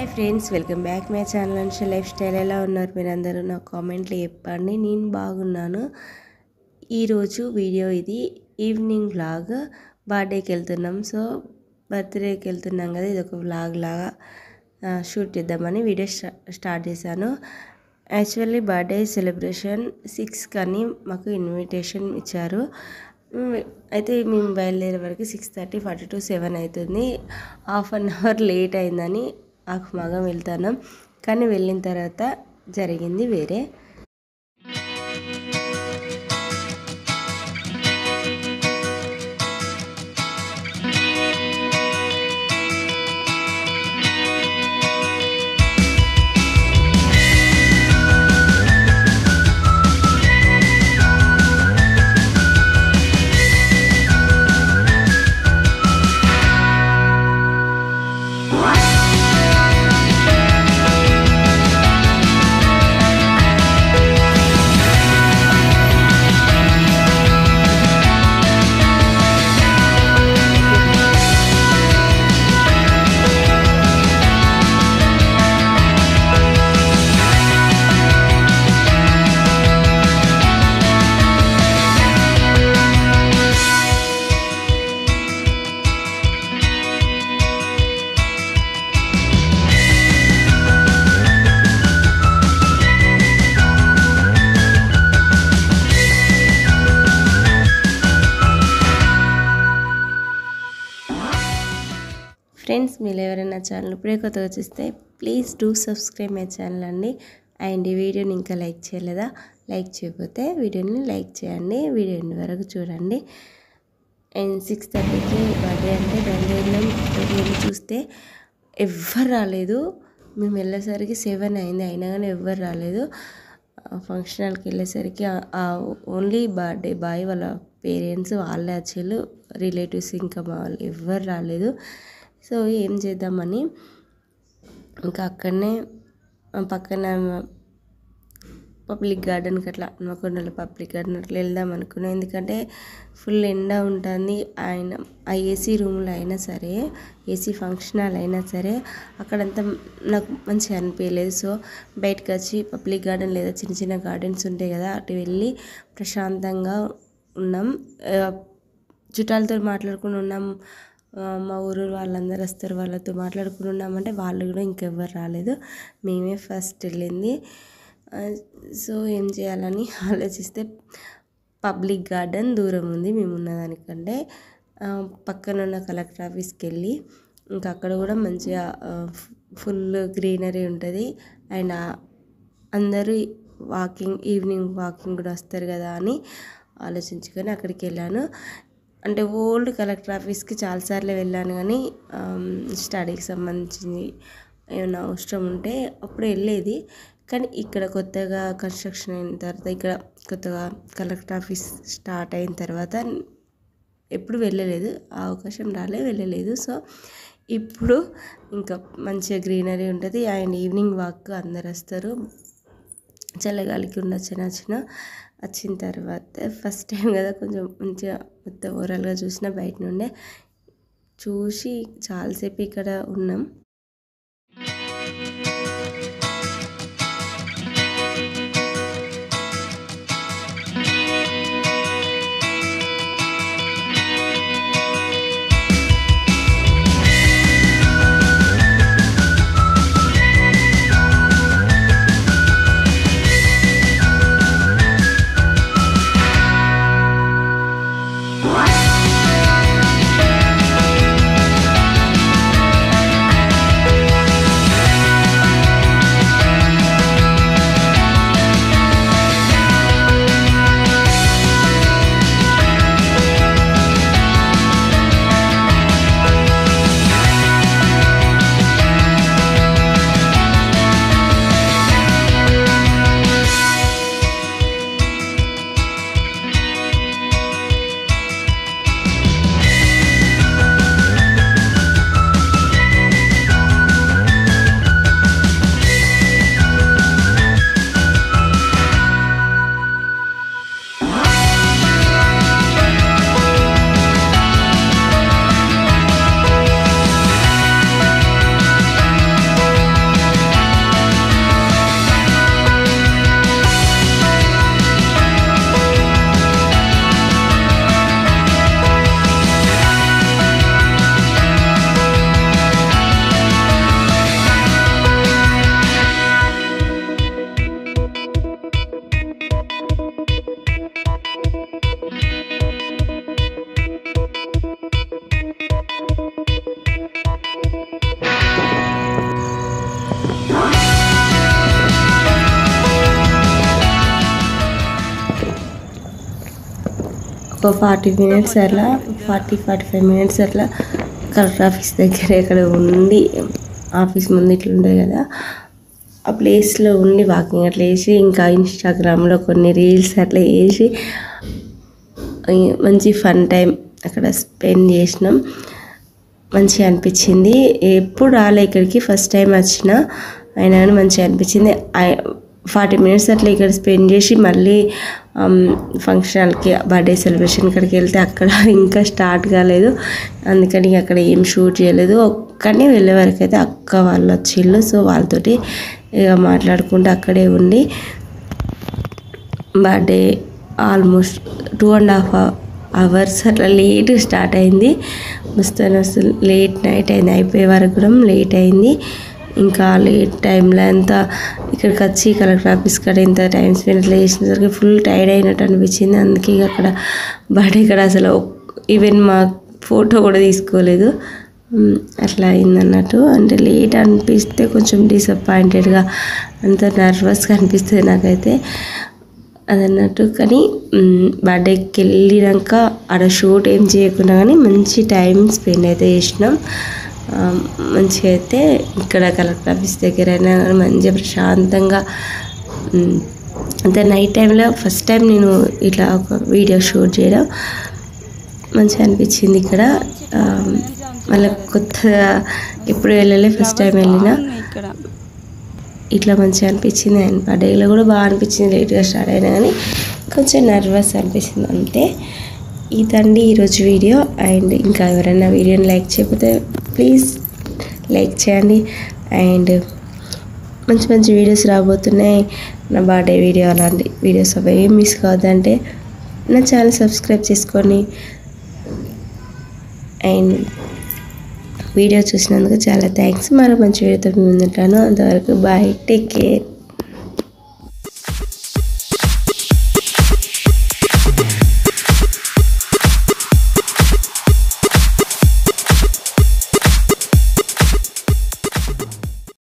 Hi friends, welcome back my channel and life style. ఎలా ఉన్నారు మీరందరూ? నా కామెంట్లో చెప్పండి. నేను బాగున్నాను. ఈరోజు వీడియో ఇది ఈవినింగ్ వ్లాగ్. బర్త్డేకి వెళ్తున్నాం, సో బర్త్డేకి వెళ్తున్నాం కదా, ఇది ఒక వ్లాగ్ లాగా షూట్ చేద్దామని వీడియో స్టార్ట్ చేశాను. యాక్చువల్లీ బర్త్డే సెలబ్రేషన్ 6 కానీ మాకు ఇన్విటేషన్ ఇచ్చారు. అయితే మేము బయలుదేరే వరకు 6:30, 7 అవుతుంది. హాఫ్ అన్ అవర్ లేట్ అయిందని ఆకుమాగం వెళ్తాను. కానీ వెళ్ళిన తర్వాత జరిగింది వేరే. ఫ్రెండ్స్, మీరు ఎవరైనా ఛానల్ ఇప్పుడే కొత్తగా చూస్తే please do subscribe my channel అండి. అండ్ ఈ వీడియోని ఇంకా లైక్ చేయలేదా? లైక్ చేయకపోతే వీడియోని లైక్ చేయండి. వీడియో ఎండ్ వరకు చూడండి. అండ్ 6:30కి బర్త్డే అంటే బయలుదేరి చూస్తే ఎవ్వరు రాలేదు. మేము వెళ్ళేసరికి 7 అయింది, అయినా కానీ ఎవ్వరు రాలేదు. ఫంక్షన్ హాల్కి వెళ్ళేసరికి ఓన్లీ బర్త్డే బాయ్ వాళ్ళ పేరెంట్స్ వాళ్ళే వచ్చేళ్ళు, రిలేటివ్స్ ఇంకా వాళ్ళు ఎవ్వరు రాలేదు. సో ఏం చేద్దామని ఇంకా అక్కడనే పక్కన పబ్లిక్ గార్డెన్కి అట్లా హన్మకొండలో పబ్లిక్ గార్డెన్ అట్లా వెళ్దాం అనుకున్నాం. ఎందుకంటే ఫుల్ ఎండ ఉంటుంది. ఆ ఏసీ రూమ్లో అయినా సరే, ఏసీ ఫంక్షన్ హాల్ అయినా సరే అక్కడంతా నాకు మంచిగా అనిపించలేదు. సో బయటకు వచ్చి పబ్లిక్ గార్డెన్ లేదా చిన్న చిన్న గార్డెన్స్ ఉంటాయి కదా, అటు వెళ్ళి ప్రశాంతంగా ఉన్నాం. చుట్టాలతో మాట్లాడుకుని ఉన్నాం. మా ఊరు వాళ్ళందరూ వస్తారు, వాళ్ళతో మాట్లాడుకుని ఉన్నామంటే వాళ్ళు కూడా ఇంకెవ్వరు రాలేదు. మేమే ఫస్ట్ వెళ్ళింది. సో ఏం చేయాలని ఆలోచిస్తే పబ్లిక్ గార్డెన్ దూరం ఉంది మేము ఉన్నదానికంటే. పక్కన ఉన్న కలెక్టర్ ఆఫీస్కి వెళ్ళి ఇంకా అక్కడ కూడా మంచిగా ఫుల్ గ్రీనరీ ఉంటుంది. అండ్ అందరూ ఈవినింగ్ వాకింగ్ కూడా వస్తారు కదా అని ఆలోచించుకొని అక్కడికి వెళ్ళాను. అంటే ఓల్డ్ కలెక్టర్ ఆఫీస్కి చాలాసార్లు వెళ్ళాను, కానీ స్టడీకి సంబంధించి ఏమైనా అవసరం ఉంటే అప్పుడు వెళ్ళేది. కానీ ఇక్కడ కొత్తగా కన్స్ట్రక్షన్ అయిన తర్వాత, ఇక్కడ కొత్తగా కలెక్టర్ ఆఫీస్ స్టార్ట్ అయిన తర్వాత ఎప్పుడు వెళ్ళలేదు, ఆ అవకాశం వెళ్ళలేదు. సో ఇప్పుడు ఇంకా మంచిగా గ్రీనరీ ఉంటుంది. అండ్ ఈవినింగ్ వాక్ అందరు వస్తారు, చల్లగాలికి వచ్చిన తర్వాత ఫస్ట్ టైం కదా, కొంచెం మంచిగా మొత్తం ఓవరాల్గా చూసిన బయట నుండే చూసి చాలాసేపు ఇక్కడ ఉన్నాం. ఒక 40 మినిట్స్ అట్లా 45 మినిట్స్ అట్లా కలెక్టర్ ఆఫీస్ దగ్గర ఇక్కడ ఉండి, ఆఫీస్ ముందు ఇట్లా ఉంటుంది కదా, ఆ ప్లేస్లో ఉండి వాకింగ్ అట్లా వేసి, ఇంకా ఇన్స్టాగ్రామ్లో కొన్ని రీల్స్ అట్లా వేసి మంచి ఫన్ టైం అక్కడ స్పెండ్ చేసినాం. మంచిగా అనిపించింది. ఎప్పుడు రాలే ఇక్కడికి, ఫస్ట్ టైం వచ్చిన అయినా కానీ మంచిగా అనిపించింది. 40 మినిట్స్ అట్లా ఇక్కడ స్పెండ్ చేసి మళ్ళీ ఫంక్షన్ హాల్కి బర్త్డే సెలబ్రేషన్ ఇక్కడికి వెళ్తే అక్కడ ఇంకా స్టార్ట్ కాలేదు, అందుకని అక్కడ ఏం షూట్ చేయలేదు. ఒక్కనే వెళ్ళే వరకు అయితే అక్క వాళ్ళు వచ్చిళ్ళు, సో వాళ్ళతోటి ఇక మాట్లాడుకుంటూ అక్కడే ఉండి బర్త్డే ఆల్మోస్ట్ 2.5 hours అట్లా లేట్ స్టార్ట్ అయింది. వస్తూ లేట్ నైట్ అయింది, అయిపోయే వరకు కూడా లేట్ అయింది. ఇంకా లేట్ టైంలో అంతా ఇక్కడికి వచ్చి కలెక్టర్ ఆఫీస్ కాడ ఇంత టైం స్పెండ్ అట్లా చేసినసరికి ఫుల్ టైర్డ్ అయినట్టు అనిపించింది. అందుకే అక్కడ బర్త్డే ఇక్కడ అసలు ఈవెన్ మా ఫోటో కూడా తీసుకోలేదు, అట్లా అయిందన్నట్టు. అంటే లేట్ అనిపిస్తే కొంచెం డిసప్పాయింటెడ్గా అంత నర్వస్గా అనిపిస్తుంది నాకైతే అదన్నట్టు. కానీ బర్త్డేకి వెళ్ళినాక ఆడ షూట్ ఏం చేయకుండా కానీ మంచి టైం స్పెండ్ అయితే చేసినాం. మంచిగా అయితే ఇక్కడ కలెక్టర్ ఆఫీస్ దగ్గర అయినా కానీ మంచిగా ప్రశాంతంగా. అంతే నైట్ టైంలో ఫస్ట్ టైం నేను ఇట్లా ఒక వీడియో షూట్ చేయడం మంచిగా అనిపించింది. ఇక్కడ మళ్ళీ కొత్తగా ఎప్పుడు వెళ్ళలే, ఫస్ట్ టైం వెళ్ళినా ఇట్లా మంచిగా అనిపించింది. అండ్ బర్త్డేలో కూడా బాగా అనిపించింది, లేట్గా స్టార్ట్ అయినా కానీ కొంచెం నర్వస్ అనిపించింది అంతే. ఇదండి ఈరోజు వీడియో. అండ్ ఇంకా ఎవరైనా వీడియోని లైక్ చేయకపోతే ప్లీజ్ లైక్ చేయండి. అండ్ మంచి మంచి వీడియోస్ రాబోతున్నాయి, నా బర్త్డే వీడియో అలాంటి వీడియోస్ అవి ఏం మిస్ కావద్దంటే నా ఛానల్ సబ్స్క్రైబ్ చేసుకోండి. అండ్ వీడియో చూసినందుకు చాలా థ్యాంక్స్. మరో మంచి వీడియోతో ముందుంటాను. అంతవరకు బాయ్, టేక్ కేర్.